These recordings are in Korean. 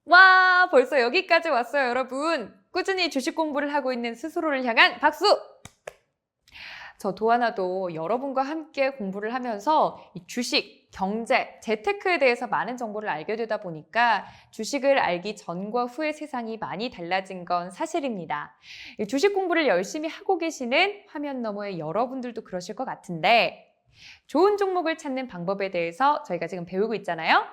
와, 벌써 여기까지 왔어요, 여러분. 꾸준히 주식 공부를 하고 있는 스스로를 향한 박수! 저 도하나도 여러분과 함께 공부를 하면서 이 주식, 경제, 재테크에 대해서 많은 정보를 알게 되다 보니까 주식을 알기 전과 후의 세상이 많이 달라진 건 사실입니다. 이 주식 공부를 열심히 하고 계시는 화면 너머의 여러분들도 그러실 것 같은데 좋은 종목을 찾는 방법에 대해서 저희가 지금 배우고 있잖아요.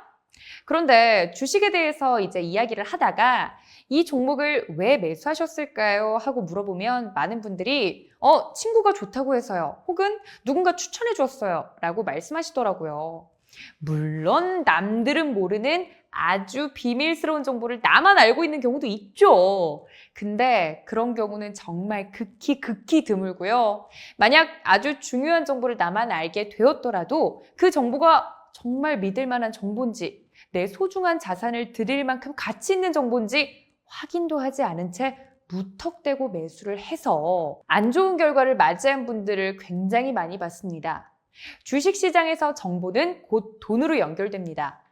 그런데 주식에 대해서 이제 이야기를 하다가 이 종목을 왜 매수하셨을까요? 하고 물어보면 많은 분들이 친구가 좋다고 해서요. 혹은 누군가 추천해 줬어요. 라고 말씀하시더라고요. 물론 남들은 모르는 아주 비밀스러운 정보를 나만 알고 있는 경우도 있죠. 근데 그런 경우는 정말 극히 드물고요. 만약 아주 중요한 정보를 나만 알게 되었더라도 그 정보가 정말 믿을 만한 정보인지 내 소중한 자산을 드릴 만큼 가치 있는 정보인지 확인도 하지 않은 채 무턱대고 매수를 해서 안 좋은 결과를 맞이한 분들을 굉장히 많이 봤습니다. 주식시장에서 정보는 곧 돈으로 연결됩니다.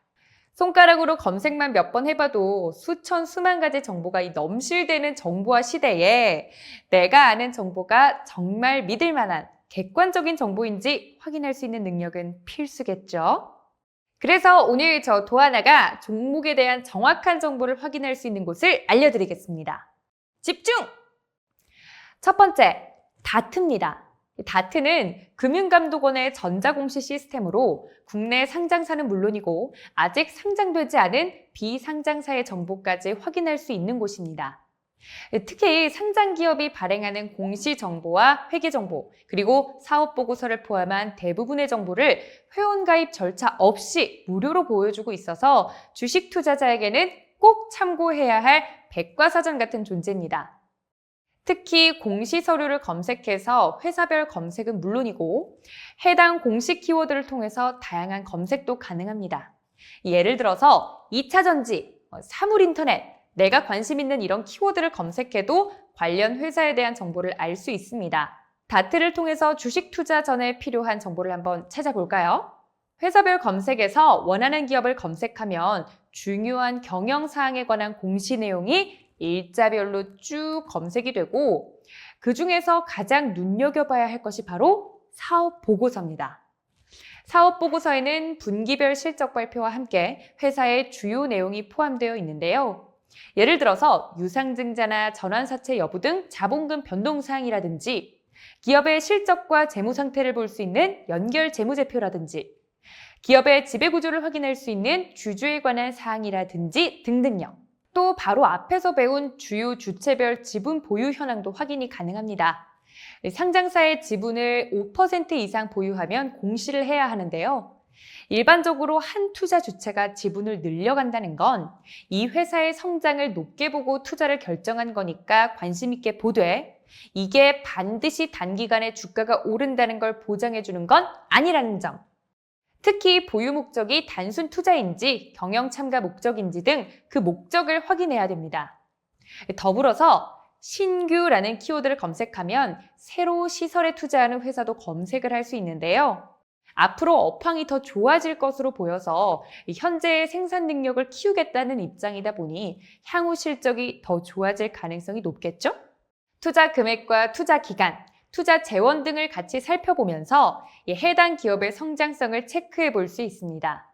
손가락으로 검색만 몇 번 해봐도 수천 수만 가지 정보가 넘실대는 정보화 시대에 내가 아는 정보가 정말 믿을 만한 객관적인 정보인지 확인할 수 있는 능력은 필수겠죠. 그래서 오늘 저 도하나가 종목에 대한 정확한 정보를 확인할 수 있는 곳을 알려드리겠습니다. 집중! 첫 번째, 다트입니다. 다트는 금융감독원의 전자공시 시스템으로 국내 상장사는 물론이고 아직 상장되지 않은 비상장사의 정보까지 확인할 수 있는 곳입니다. 특히 상장기업이 발행하는 공시정보와 회계정보, 그리고 사업보고서를 포함한 대부분의 정보를 회원가입 절차 없이 무료로 보여주고 있어서 주식 투자자에게는 꼭 참고해야 할 백과사전 같은 존재입니다. 특히 공시서류를 검색해서 회사별 검색은 물론이고 해당 공식 키워드를 통해서 다양한 검색도 가능합니다. 예를 들어서 2차전지, 사물인터넷, 내가 관심 있는 이런 키워드를 검색해도 관련 회사에 대한 정보를 알 수 있습니다. 다트를 통해서 주식 투자 전에 필요한 정보를 한번 찾아볼까요? 회사별 검색에서 원하는 기업을 검색하면 중요한 경영사항에 관한 공시 내용이 일자별로 쭉 검색이 되고 그 중에서 가장 눈여겨봐야 할 것이 바로 사업보고서입니다. 사업보고서에는 분기별 실적 발표와 함께 회사의 주요 내용이 포함되어 있는데요. 예를 들어서 유상증자나 전환사채 여부 등 자본금 변동사항이라든지 기업의 실적과 재무 상태를 볼 수 있는 연결 재무제표라든지 기업의 지배구조를 확인할 수 있는 주주에 관한 사항이라든지 등등요. 또 바로 앞에서 배운 주요 주체별 지분 보유 현황도 확인이 가능합니다. 상장사의 지분을 5% 이상 보유하면 공시를 해야 하는데요. 일반적으로 한 투자 주체가 지분을 늘려간다는 건 이 회사의 성장을 높게 보고 투자를 결정한 거니까 관심 있게 보되 이게 반드시 단기간에 주가가 오른다는 걸 보장해 주는 건 아니라는 점. 특히 보유 목적이 단순 투자인지 경영 참가 목적인지 등 그 목적을 확인해야 됩니다. 더불어서 신규라는 키워드를 검색하면 새로 시설에 투자하는 회사도 검색을 할 수 있는데요. 앞으로 업황이 더 좋아질 것으로 보여서 현재의 생산 능력을 키우겠다는 입장이다 보니 향후 실적이 더 좋아질 가능성이 높겠죠? 투자 금액과 투자 기간, 투자 재원 등을 같이 살펴보면서 해당 기업의 성장성을 체크해 볼 수 있습니다.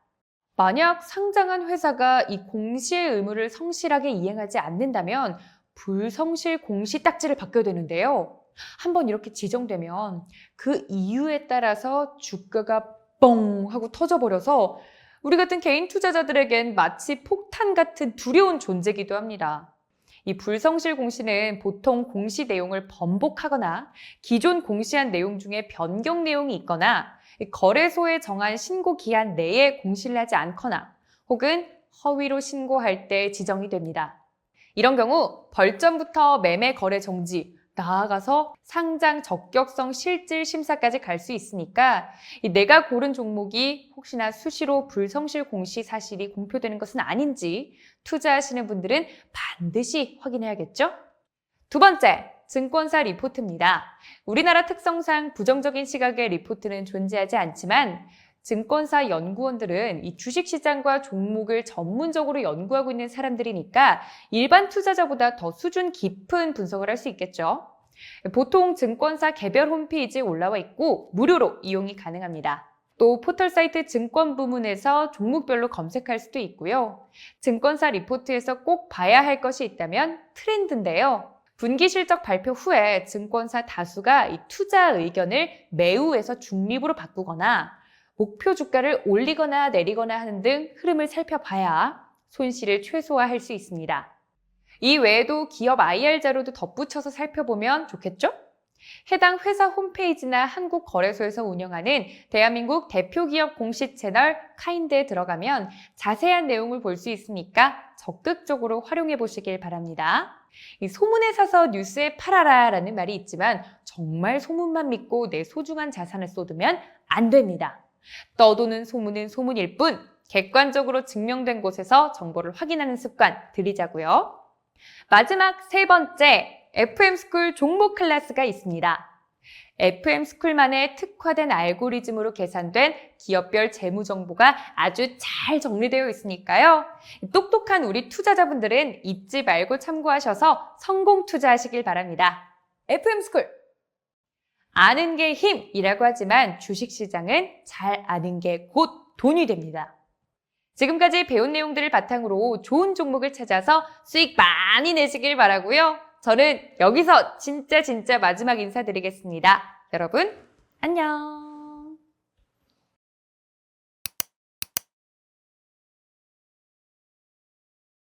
만약 상장한 회사가 이 공시의 의무를 성실하게 이행하지 않는다면 불성실 공시 딱지를 받게 되는데요. 한번 이렇게 지정되면 그 이유에 따라서 주가가 뻥 하고 터져버려서 우리 같은 개인 투자자들에겐 마치 폭탄 같은 두려운 존재이기도 합니다. 이 불성실 공시는 보통 공시 내용을 번복하거나 기존 공시한 내용 중에 변경 내용이 있거나 거래소에 정한 신고 기한 내에 공시를 하지 않거나 혹은 허위로 신고할 때 지정이 됩니다. 이런 경우 벌점부터 매매 거래 정지, 나아가서 상장 적격성 실질 심사까지 갈 수 있으니까 내가 고른 종목이 혹시나 수시로 불성실 공시 사실이 공표되는 것은 아닌지 투자하시는 분들은 반드시 확인해야겠죠? 두 번째, 증권사 리포트입니다. 우리나라 특성상 부정적인 시각의 리포트는 존재하지 않지만 증권사 연구원들은 이 주식시장과 종목을 전문적으로 연구하고 있는 사람들이니까 일반 투자자보다 더 수준 깊은 분석을 할 수 있겠죠. 보통 증권사 개별 홈페이지에 올라와 있고 무료로 이용이 가능합니다. 또 포털 사이트 증권 부문에서 종목별로 검색할 수도 있고요. 증권사 리포트에서 꼭 봐야 할 것이 있다면 트렌드인데요. 분기 실적 발표 후에 증권사 다수가 이 투자 의견을 매우에서 중립으로 바꾸거나 목표 주가를 올리거나 내리거나 하는 등 흐름을 살펴봐야 손실을 최소화할 수 있습니다. 이 외에도 기업 IR 자료도 덧붙여서 살펴보면 좋겠죠? 해당 회사 홈페이지나 한국거래소에서 운영하는 대한민국 대표 기업 공식 채널 카인드에 들어가면 자세한 내용을 볼 수 있으니까 적극적으로 활용해 보시길 바랍니다. 이 소문에 사서 뉴스에 팔아라 라는 말이 있지만 정말 소문만 믿고 내 소중한 자산을 쏟으면 안 됩니다. 떠도는 소문은 소문일 뿐 객관적으로 증명된 곳에서 정보를 확인하는 습관 들이자고요. 마지막 세 번째, FM스쿨 종목 클래스가 있습니다. FM스쿨만의 특화된 알고리즘으로 계산된 기업별 재무 정보가 아주 잘 정리되어 있으니까요. 똑똑한 우리 투자자분들은 잊지 말고 참고하셔서 성공 투자하시길 바랍니다. FM스쿨! 아는 게 힘이라고 하지만 주식시장은 잘 아는 게 곧 돈이 됩니다. 지금까지 배운 내용들을 바탕으로 좋은 종목을 찾아서 수익 많이 내시길 바라고요. 저는 여기서 진짜 마지막 인사드리겠습니다. 여러분, 안녕!